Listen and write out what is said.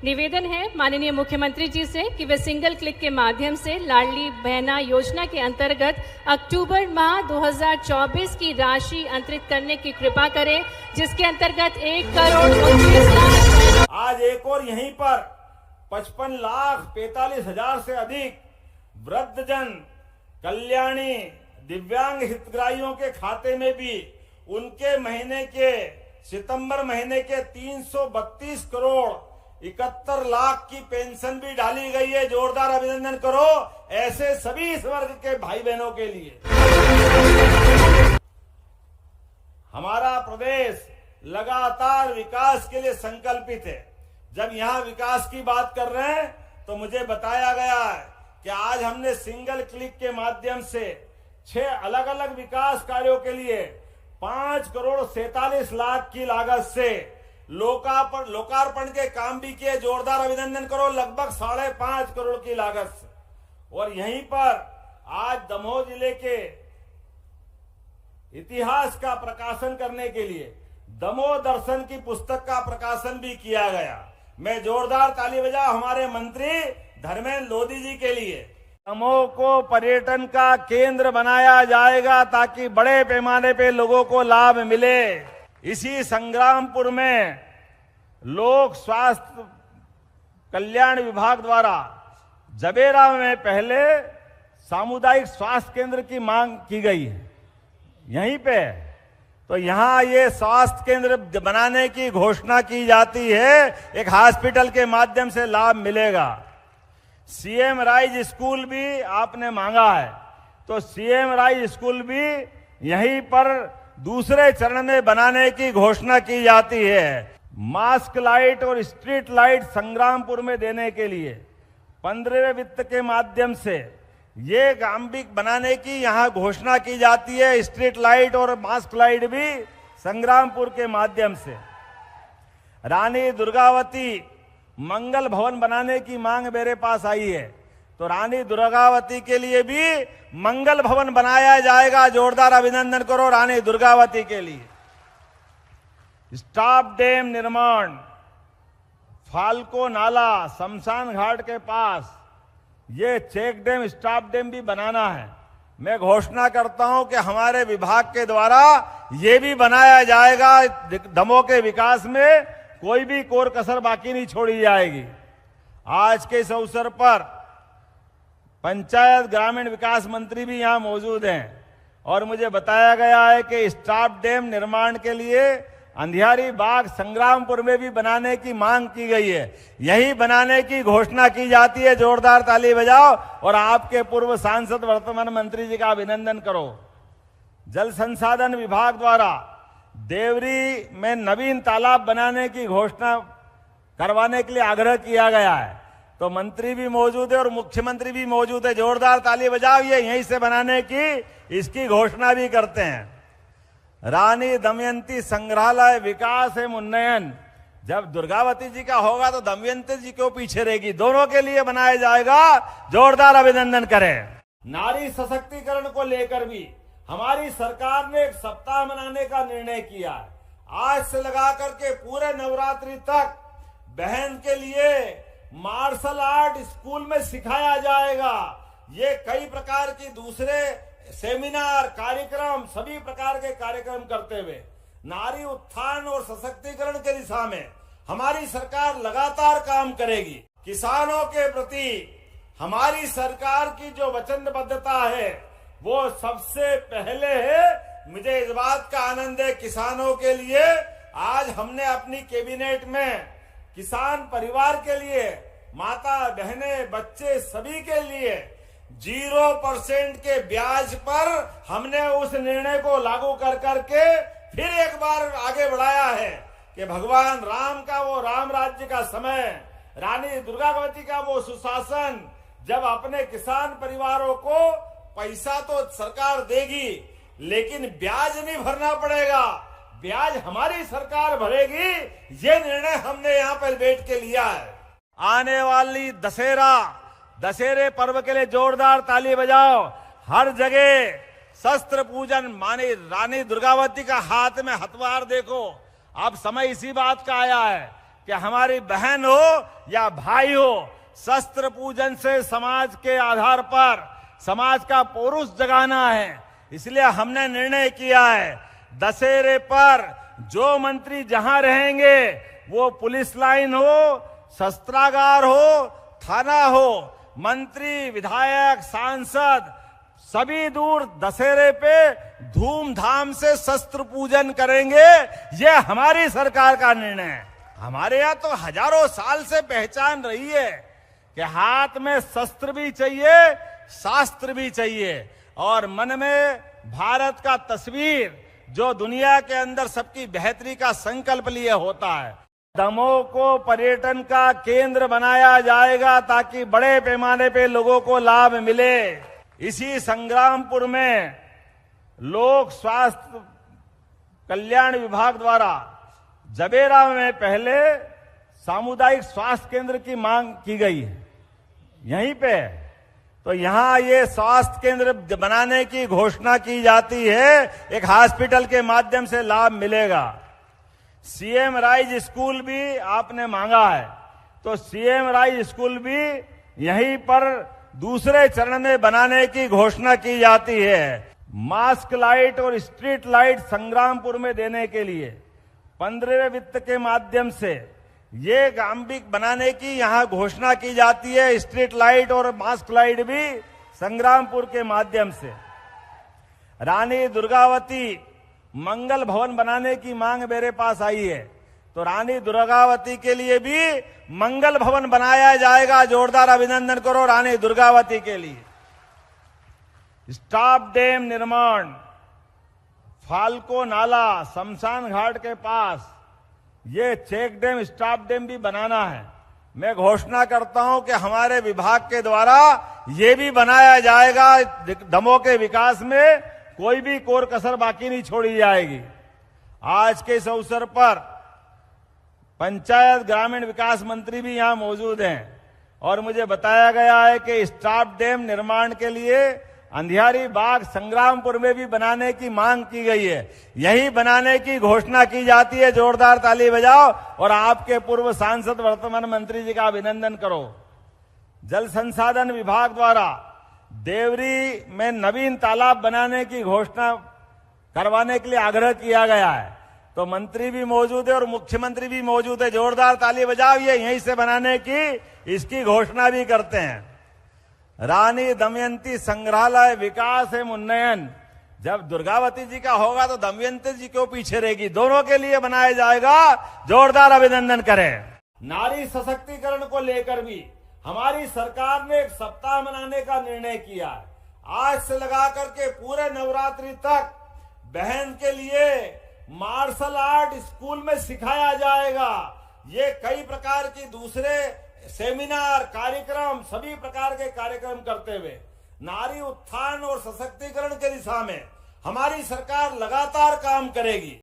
निवेदन है माननीय मुख्यमंत्री जी से कि वे सिंगल क्लिक के माध्यम से लाडली बहना योजना के अंतर्गत अक्टूबर माह 2024 की राशि अंतरित करने की कृपा करें, जिसके अंतर्गत 1,29,00,000। आज एक और यहीं पर 55,45,000 से अधिक वृद्धजन कल्याणी दिव्यांग हितग्राहियों के खाते में भी उनके महीने के सितंबर महीने के 332 करोड़ 71 लाख की पेंशन भी डाली गई है। जोरदार अभिनंदन करो ऐसे सभी इस वर्ग के भाई बहनों के लिए। हमारा प्रदेश लगातार विकास के लिए संकल्पित है। जब यहां विकास की बात कर रहे हैं तो मुझे बताया गया है कि आज हमने सिंगल क्लिक के माध्यम से 6 अलग अलग विकास कार्यों के लिए 5 करोड़ 47 लाख की लागत से लोकार्पण के काम भी किए। जोरदार अभिनंदन करो। लगभग 5.5 करोड़ की लागत से। और यहीं पर आज दमोह जिले के इतिहास का प्रकाशन करने के लिए दमोह दर्शन की पुस्तक का प्रकाशन भी किया गया। मैं जोरदार ताली बजाऊं हमारे मंत्री धर्मेंद्र लोधी जी के लिए। दमोह को पर्यटन का केंद्र बनाया जाएगा ताकि बड़े पैमाने पे लोगों को लाभ मिले। इसी संग्रामपुर में लोक स्वास्थ्य कल्याण विभाग द्वारा जबेरा में पहले सामुदायिक स्वास्थ्य केंद्र की मांग की गई है यहीं पे। तो यहां ये स्वास्थ्य केंद्र बनाने की घोषणा की जाती है। एक हॉस्पिटल के माध्यम से लाभ मिलेगा। सीएम राइज स्कूल भी आपने मांगा है, तो सीएम राइज स्कूल भी यहीं पर दूसरे चरण में बनाने की घोषणा की जाती है। मास्क लाइट और स्ट्रीट लाइट संग्रामपुर में देने के लिए 15वें वित्त के माध्यम से ये काम भी बनाने की यहां घोषणा की जाती है। स्ट्रीट लाइट और मास्क लाइट भी संग्रामपुर के माध्यम से। रानी दुर्गावती मंगल भवन बनाने की मांग मेरे पास आई है, तो रानी दुर्गावती के लिए भी मंगल भवन बनाया जाएगा। जोरदार अभिनंदन करो रानी दुर्गावती के लिए। स्टॉप डैम निर्माण फाल्को नाला शमशान घाट के पास ये चेक डैम स्टॉप डैम भी बनाना है। मैं घोषणा करता हूं कि हमारे विभाग के द्वारा ये भी बनाया जाएगा। दमोह के विकास में कोई भी कोर कसर बाकी नहीं छोड़ी जाएगी। आज के इस अवसर पर पंचायत ग्रामीण विकास मंत्री भी यहां मौजूद हैं और मुझे बताया गया है कि स्टॉप डैम निर्माण के लिए अंधियारी बाग संग्रामपुर में भी बनाने की मांग की गई है। यही बनाने की घोषणा की जाती है। जोरदार ताली बजाओ और आपके पूर्व सांसद वर्तमान मंत्री जी का अभिनंदन करो। जल संसाधन विभाग द्वारा देवरी में नवीन तालाब बनाने की घोषणा करवाने के लिए आग्रह किया गया है, तो मंत्री भी मौजूद है और मुख्यमंत्री भी मौजूद है। जोरदार ताली बजाओ। ये यहीं से बनाने की इसकी घोषणा भी करते हैं। रानी दमयंती संग्रहालय विकास एवं उन्नयन, जब दुर्गावती जी का होगा तो दमयंती जी क्यों पीछे रहेगी, दोनों के लिए बनाया जाएगा। जोरदार अभिनंदन करें। नारी सशक्तिकरण को लेकर भी हमारी सरकार ने एक सप्ताह मनाने का निर्णय किया है। आज से लगा करके पूरे नवरात्रि तक बहन के लिए मार्शल आर्ट स्कूल में सिखाया जाएगा। ये कई प्रकार की दूसरे सेमिनार कार्यक्रम सभी प्रकार के कार्यक्रम करते हुए नारी उत्थान और सशक्तिकरण के दिशा में हमारी सरकार लगातार काम करेगी। किसानों के प्रति हमारी सरकार की जो वचनबद्धता है वो सबसे पहले है। मुझे इस बात का आनंद है किसानों के लिए आज हमने अपनी कैबिनेट में किसान परिवार के लिए माता बहनें बच्चे सभी के लिए 0% के ब्याज पर हमने उस निर्णय को लागू कर करके फिर एक बार आगे बढ़ाया है कि भगवान राम का वो राम राज्य का समय, रानी दुर्गावती का वो सुशासन, जब अपने किसान परिवारों को पैसा तो सरकार देगी लेकिन ब्याज नहीं भरना पड़ेगा, ब्याज हमारी सरकार भरेगी। ये निर्णय हमने यहाँ पर बैठ के लिया है। आने वाली दशहरे पर्व के लिए जोरदार ताली बजाओ। हर जगह शस्त्र पूजन माने रानी दुर्गावती का हाथ में हथवार देखो। अब समय इसी बात का आया है कि हमारी बहन हो या भाई हो, शस्त्र पूजन से समाज के आधार पर समाज का पौरुष जगाना है। इसलिए हमने निर्णय किया है, दशहरे पर जो मंत्री जहां रहेंगे, वो पुलिस लाइन हो, शस्त्रागार हो, थाना हो, मंत्री, विधायक, सांसद सभी दूर दशहरे पे धूमधाम से शस्त्र पूजन करेंगे। ये हमारी सरकार का निर्णय है। हमारे यहाँ तो हजारों साल से पहचान रही है कि हाथ में शस्त्र भी चाहिए, शास्त्र भी चाहिए, और मन में भारत का तस्वीर जो दुनिया के अंदर सबकी बेहतरी का संकल्प लिए होता है। दमोह को पर्यटन का केंद्र बनाया जाएगा ताकि बड़े पैमाने पे लोगों को लाभ मिले। इसी संग्रामपुर में लोक स्वास्थ्य कल्याण विभाग द्वारा जबेरा में पहले सामुदायिक स्वास्थ्य केंद्र की मांग की गई है, यहीं पे। तो यहां ये स्वास्थ्य केंद्र बनाने की घोषणा की जाती है, एक हॉस्पिटल के माध्यम से लाभ मिलेगा। सीएम राइज स्कूल भी आपने मांगा है, तो सीएम राइज स्कूल भी यहीं पर दूसरे चरण में बनाने की घोषणा की जाती है। मास्क लाइट और स्ट्रीट लाइट संग्रामपुर में देने के लिए 15वें वित्त के माध्यम से ये काम भी बनाने की यहां घोषणा की जाती है। स्ट्रीट लाइट और मास्क लाइट भी संग्रामपुर के माध्यम से। रानी दुर्गावती मंगल भवन बनाने की मांग मेरे पास आई है, तो रानी दुर्गावती के लिए भी मंगल भवन बनाया जाएगा। जोरदार अभिनंदन करो रानी दुर्गावती के लिए। स्टॉप डैम निर्माण, फाल्को नाला शमशान घाट के पास ये चेक डैम, स्टॉप डैम भी बनाना है। मैं घोषणा करता हूं कि हमारे विभाग के द्वारा ये भी बनाया जाएगा। दमोह के विकास में कोई भी कोर कसर बाकी नहीं छोड़ी जाएगी। आज के इस अवसर पर पंचायत ग्रामीण विकास मंत्री भी यहां मौजूद हैं, और मुझे बताया गया है कि स्टॉप डैम निर्माण के लिए अंधियारी बाग संग्रामपुर में भी बनाने की मांग की गई है। यही बनाने की घोषणा की जाती है। जोरदार ताली बजाओ और आपके पूर्व सांसद वर्तमान मंत्री जी का अभिनंदन करो। जल संसाधन विभाग द्वारा देवरी में नवीन तालाब बनाने की घोषणा करवाने के लिए आग्रह किया गया है, तो मंत्री भी मौजूद है और मुख्यमंत्री भी मौजूद है। जोरदार ताली बजाओ, ये यहीं से बनाने की इसकी घोषणा भी करते हैं। रानी दमयंती संग्रहालय विकास एवं उन्नयन, जब दुर्गावती जी का होगा तो दमयंती जी क्यों पीछे रहेगी, दोनों के लिए बनाया जाएगा। जोरदार अभिनंदन करें। नारी सशक्तिकरण को लेकर भी हमारी सरकार ने एक सप्ताह मनाने का निर्णय किया है। आज से लगा करके पूरे नवरात्रि तक बहन के लिए मार्शल आर्ट स्कूल में सिखाया जाएगा। ये कई प्रकार की दूसरे सेमिनार, कार्यक्रम, सभी प्रकार के कार्यक्रम करते हुए नारी उत्थान और सशक्तिकरण के दिशा में हमारी सरकार लगातार काम करेगी।